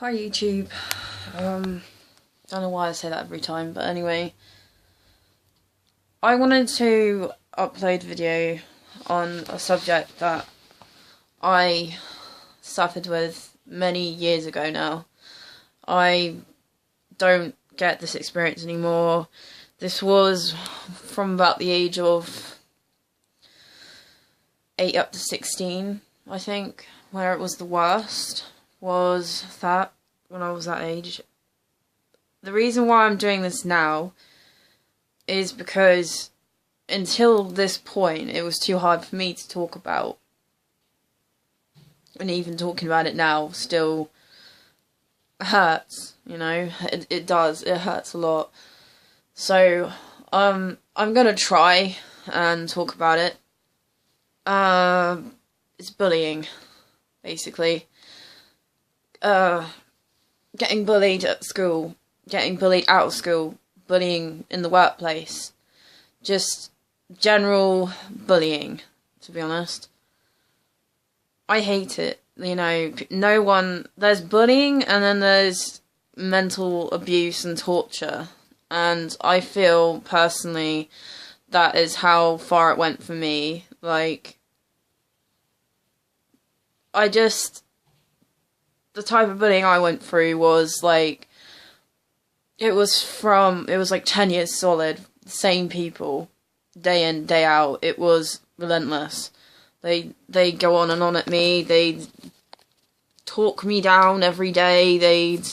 Hi YouTube. Don't know why I say that every time, but anyway. I wanted to upload a video on a subject that I suffered with many years ago now. I don't get this experience anymore. This was from about the age of 8 up to 16, I think, where it was the worst. Was that when I was that age. The reason why I'm doing this now is because until this point it was too hard for me to talk about, and even talking about it now still hurts, you know. It does, it hurts a lot. So I'm gonna try and talk about it. It's bullying, basically. Getting bullied at school, getting bullied out of school, bullying in the workplace, just general bullying, to be honest. I hate it, you know. There's bullying and then there's mental abuse and torture, and I feel personally that is how far it went for me. Like, the type of bullying I went through was like, it was like 10 years solid, the same people, day in, day out. It was relentless. They'd go on and on at me, they'd talk me down every day, they'd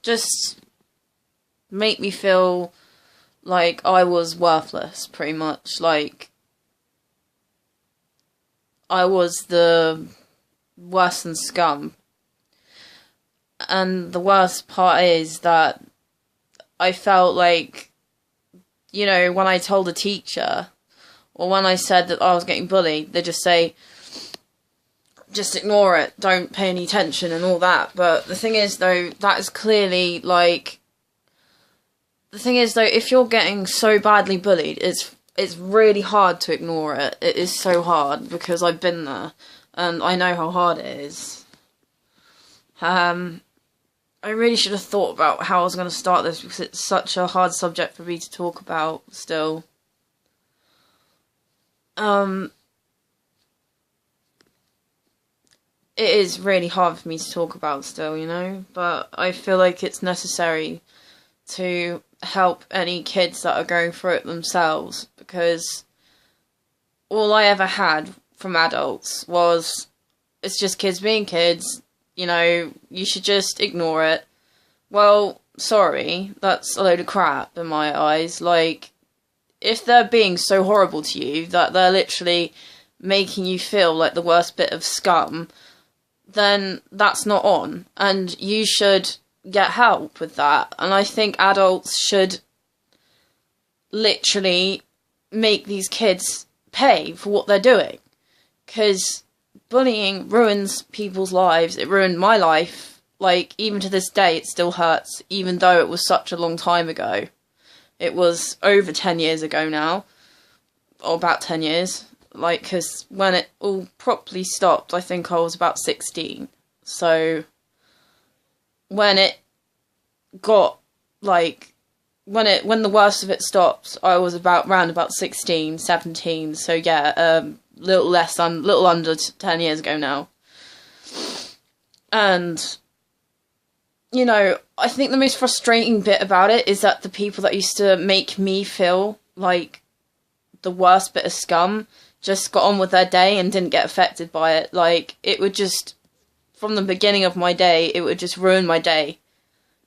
just make me feel like I was worthless, pretty much. Like, I was the worse than scum. And the worst part is that I felt like, you know, when I told a teacher, or when I said that I was getting bullied, they just say, just ignore it, don't pay any attention and all that. But the thing is, though, that is clearly, like, the thing is, though, if you're getting so badly bullied, it's really hard to ignore it. It is so hard, because I've been there. And I know how hard it is. I really should have thought about how I was going to start this, because it's such a hard subject for me to talk about still. It is really hard for me to talk about still, you know? But I feel like it's necessary to help any kids that are going through it themselves, because all I ever had from adults was, it's just kids being kids, you know, you should just ignore it. Well, sorry, that's a load of crap in my eyes. Like, if they're being so horrible to you that they're literally making you feel like the worst bit of scum, then that's not on, and you should get help with that. And I think adults should literally make these kids pay for what they're doing. Because bullying ruins people's lives. It ruined my life. Like, even to this day, it still hurts, even though it was such a long time ago. It was over 10 years ago now. Or about 10 years. Like, because when it all properly stopped, I think I was about 16. So, when it got, like, when the worst of it stopped, I was round about 16, 17. So, yeah, little under 10 years ago now. And, you know, I think the most frustrating bit about it is that the people that used to make me feel like the worst bit of scum just got on with their day and didn't get affected by it. Like, it would just, from the beginning of my day, it would just ruin my day.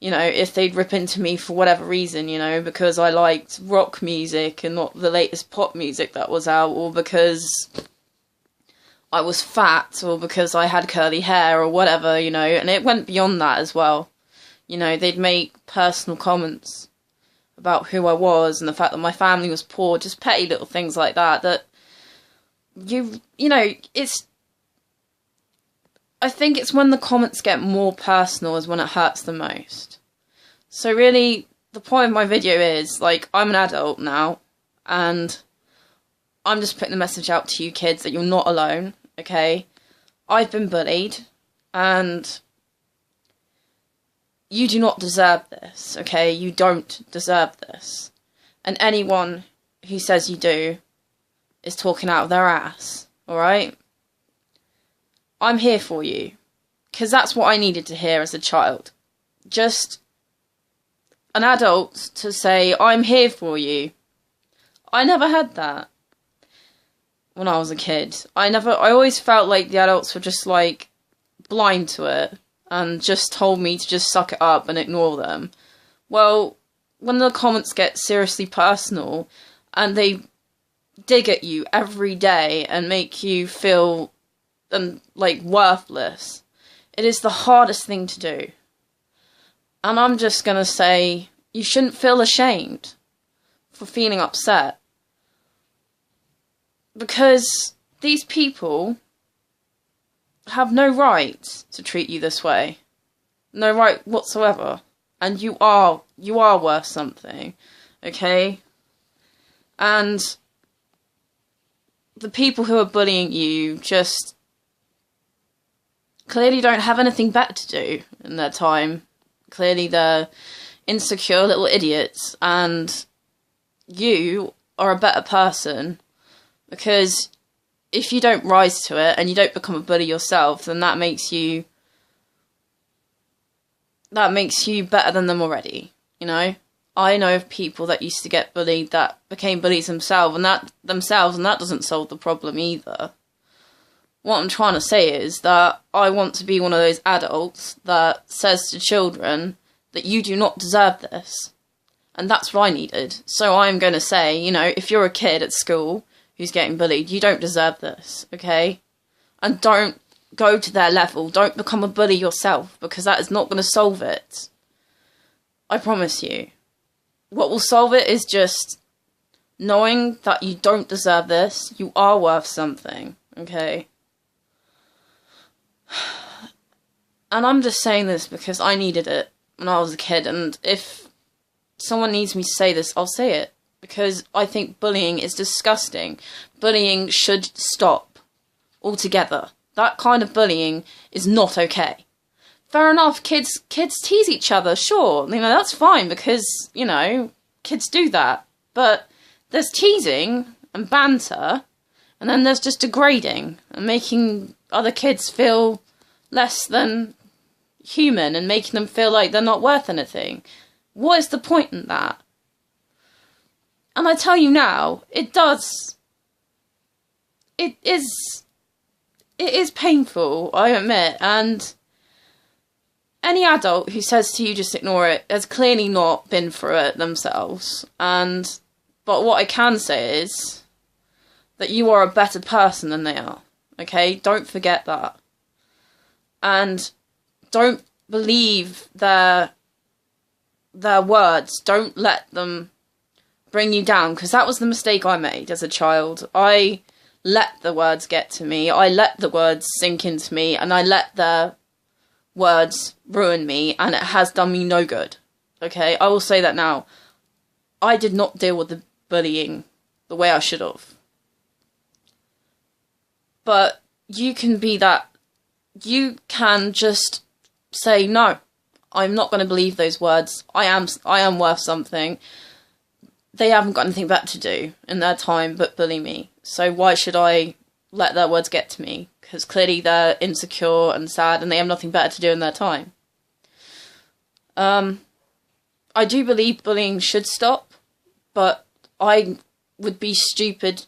You know, if they'd rip into me for whatever reason, you know, because I liked rock music and not the latest pop music that was out, or because I was fat, or because I had curly hair, or whatever, you know. And it went beyond that as well. You know, they'd make personal comments about who I was and the fact that my family was poor, just petty little things like that, that you know, I think it's when the comments get more personal is when it hurts the most. So really, the point of my video is, like, I'm an adult now, and I'm just putting the message out to you kids that you're not alone, okay? I've been bullied. And you do not deserve this, okay? You don't deserve this. And anyone who says you do is talking out of their ass, alright? I'm here for you. Because that's what I needed to hear as a child. Just an adult to say, I'm here for you. I never had that when I was a kid. I always felt like the adults were just like blind to it and just told me to just suck it up and ignore them. Well, when the comments get seriously personal and they dig at you every day and make you feel like worthless, it is the hardest thing to do. And I'm just gonna say, you shouldn't feel ashamed for feeling upset. Because these people have no right to treat you this way. No right whatsoever. And you are worth something. Okay? And the people who are bullying you just clearly don't have anything better to do in their time. Clearly they're insecure little idiots, and you are a better person, because if you don't rise to it and you don't become a bully yourself, then that makes you better than them already, you know? I know of people that used to get bullied that became bullies themselves, and that doesn't solve the problem either. What I'm trying to say is that I want to be one of those adults that says to children that you do not deserve this. And that's what I needed. So I'm going to say, you know, if you're a kid at school who's getting bullied, you don't deserve this, okay? And don't go to their level. Don't become a bully yourself, because that is not going to solve it. I promise you. What will solve it is just knowing that you don't deserve this. You are worth something, okay? And I'm just saying this because I needed it when I was a kid, and if someone needs me to say this, I'll say it, because I think bullying is disgusting. Bullying should stop altogether. That kind of bullying is not okay. Fair enough, kids tease each other, sure, you know, that's fine, because, you know, kids do that. But there's teasing and banter, and then there's just degrading and making other kids feel less than human and making them feel like they're not worth anything. What is the point in that? And I tell you now, it is painful, I admit, and any adult who says to you just ignore it has clearly not been through it themselves. But what I can say is that you are a better person than they are, okay? Don't forget that. And don't believe their words. Don't let them bring you down, because that was the mistake I made as a child. I let the words get to me. I let the words sink into me, and I let their words ruin me, and it has done me no good. Okay, I will say that now. I did not deal with the bullying the way I should have. But you can be that. You can just say, no, I'm not going to believe those words. I am worth something. They haven't got anything better to do in their time but bully me. So why should I let their words get to me? Because clearly they're insecure and sad and they have nothing better to do in their time. I do believe bullying should stop, but I would be stupid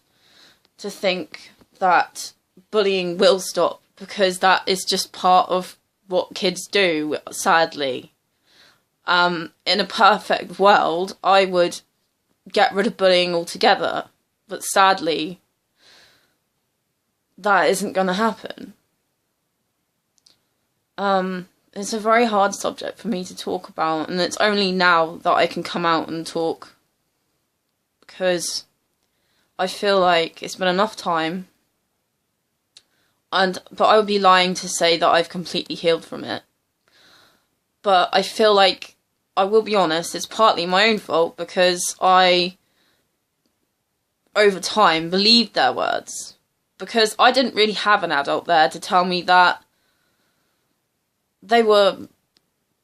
to think that bullying will stop, because that is just part of what kids do, sadly. In a perfect world, I would get rid of bullying altogether, but sadly, that isn't going to happen. It's a very hard subject for me to talk about, and it's only now that I can come out and talk, because I feel like it's been enough time, but I would be lying to say that I've completely healed from it. But I feel like, I will be honest, it's partly my own fault, because I, over time, believed their words. Because I didn't really have an adult there to tell me that they were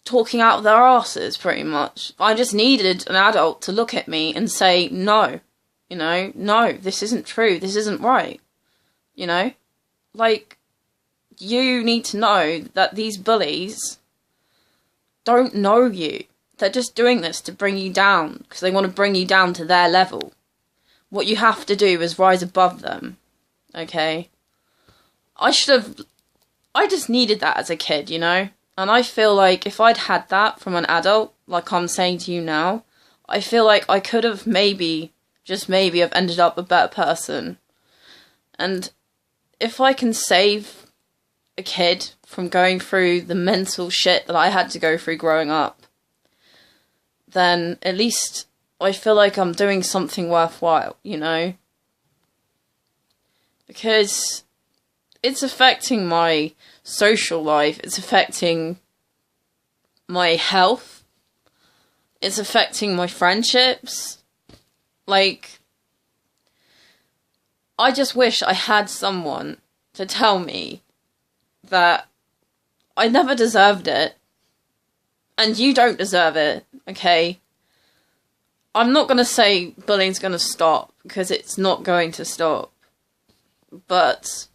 talking out of their asses, pretty much. I just needed an adult to look at me and say, no, you know, no, this isn't true, this isn't right, you know? Like, you need to know that these bullies don't know you. They're just doing this to bring you down, because they want to bring you down to their level. What you have to do is rise above them, okay? I just needed that as a kid, you know? And I feel like if I'd had that from an adult, like I'm saying to you now, I feel like I could have maybe, just maybe, have ended up a better person. And if I can save a kid from going through the mental shit that I had to go through growing up, then at least I feel like I'm doing something worthwhile, you know? Because it's affecting my social life, it's affecting my health, it's affecting my friendships. Like, I just wish I had someone to tell me that I never deserved it, and you don't deserve it, okay? I'm not going to say bullying's going to stop, because it's not going to stop. But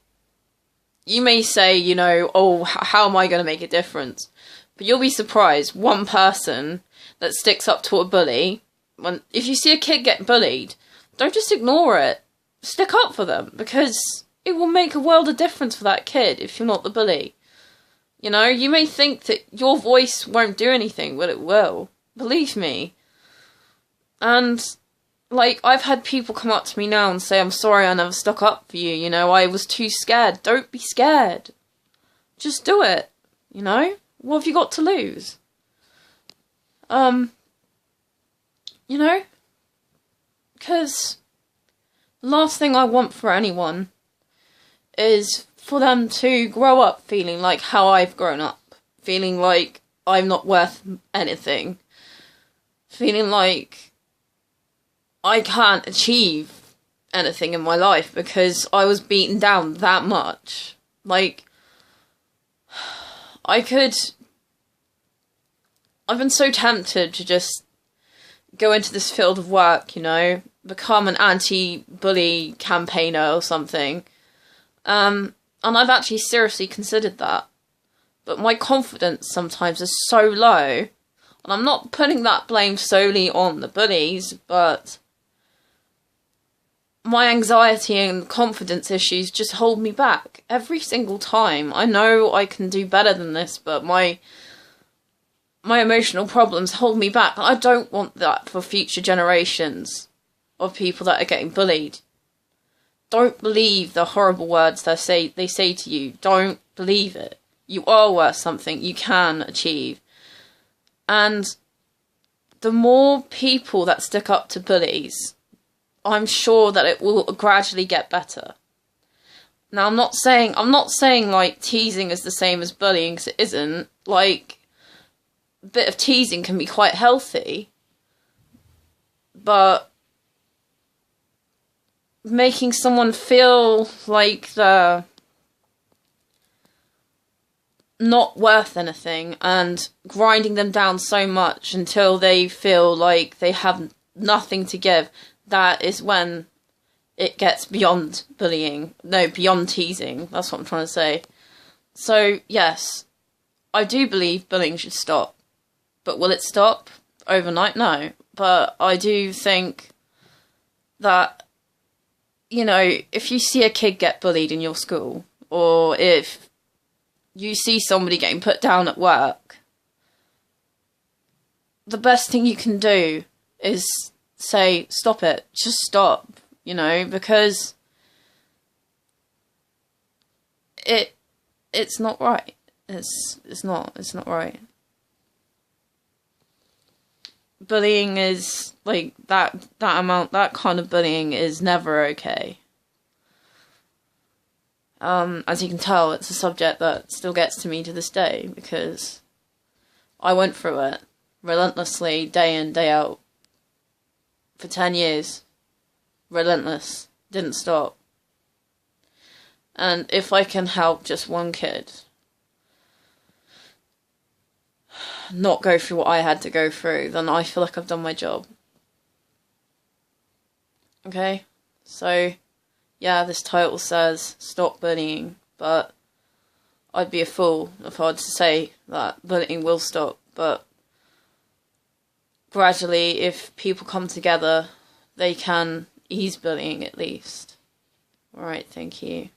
you may say, you know, oh, how am I going to make a difference? But you'll be surprised, one person that sticks up to a bully, if you see a kid get bullied, don't just ignore it. Stick up for them, because it will make a world of difference for that kid if you're not the bully. You know, you may think that your voice won't do anything, but it will. Believe me. And, like, I've had people come up to me now and say, I'm sorry I never stuck up for you, you know, I was too scared. Don't be scared. Just do it, you know? What have you got to lose? You know? Because the last thing I want for anyone is for them to grow up feeling like how I've grown up. Feeling like I'm not worth anything. Feeling like I can't achieve anything in my life because I was beaten down that much. Like, I've been so tempted to just go into this field of work, you know, become an anti-bully campaigner or something. And I've actually seriously considered that. But my confidence sometimes is so low, and I'm not putting that blame solely on the bullies, but my anxiety and confidence issues just hold me back every single time. I know I can do better than this, but my emotional problems hold me back. I don't want that for future generations of people that are getting bullied. Don't believe the horrible words they say to you. Don't believe it. You are worth something. You can achieve. And the more people that stick up to bullies, I'm sure that it will gradually get better. Now, I'm not saying like teasing is the same as bullying, because it isn't. Like, a bit of teasing can be quite healthy, but making someone feel like they're not worth anything and grinding them down so much until they feel like they have nothing to give, that is when it gets beyond bullying. No, beyond teasing. That's what I'm trying to say. So, yes, I do believe bullying should stop. But will it stop overnight? No. But I do think that, you know, if you see a kid get bullied in your school, or if you see somebody getting put down at work, the best thing you can do is say, stop it. Just stop, you know, because it's not right. It's not right. Bullying is, like, that kind of bullying is never okay. As you can tell, it's a subject that still gets to me to this day, because I went through it relentlessly, day in, day out, for 10 years. Relentless. Didn't stop. And if I can help just one kid not go through what I had to go through, then I feel like I've done my job. Okay? So, yeah, this title says stop bullying, but I'd be a fool if I had to say that bullying will stop, but gradually, if people come together, they can ease bullying at least. Alright, thank you.